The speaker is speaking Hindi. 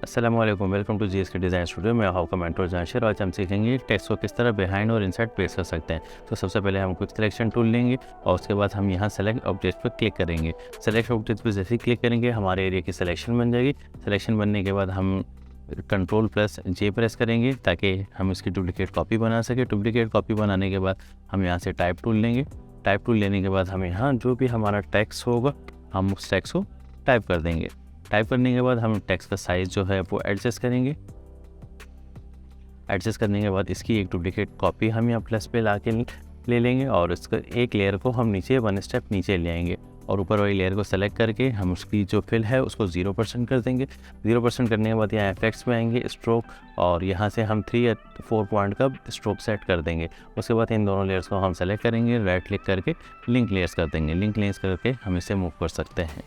अस्सलामुअलैकुम, welcome to GSK design studio. मैं आपका मेंटर जाशिर। आज हम सीखेंगे टेक्स्ट को किस तरह बिहाइंड और इनसाइड पेस्ट कर सकते हैं। तो सबसे पहले हम क्विक सिलेक्शन टूल लेंगे और उसके बाद हम यहाँ सेलेक्ट ऑब्जेक्ट पर क्लिक करेंगे। सेलेक्ट ऑब्जेक्ट पर जैसे ही क्लिक करेंगे हमारे एरिया की सिलेक्शन बन जाएगी। सिलेक्शन बनने के बाद हम Ctrl+J प्रेस करेंगे ताकि हम इसकी डुप्लीकेट कॉपी बना सकें। डुप्लीकेट कॉपी बनाने के बाद हम यहाँ से टाइप टूल लेंगे। टाइप टूल लेने के बाद हम यहाँ जो भी हमारा टेक्स्ट होगा हम उस टेक्स्ट को टाइप कर देंगे। टाइप करने के बाद हम टेक्स्ट का साइज़ जो है वो एडजस्ट करेंगे। एडजस्ट करने के बाद इसकी एक डुप्लीकेट कॉपी हम यहाँ प्लस पे ला के ले लेंगे और इसका एक लेयर को हम नीचे 1 स्टेप नीचे ले आएंगे और ऊपर वाली लेयर को सेलेक्ट करके हम उसकी जो फिल है उसको 0% कर देंगे। 0% करने के बाद यहाँ इफेक्ट्स में आएंगे स्ट्रोक और यहाँ से हम 3 या 4 पॉइंट का स्ट्रोक सेट कर देंगे। उसके बाद इन दोनों लेयर्स को हम सेलेक्ट करेंगे, राइट क्लिक करके लिंक लेयर्स कर देंगे। लिंक लेयर्स करके हम इसे मूव कर सकते हैं।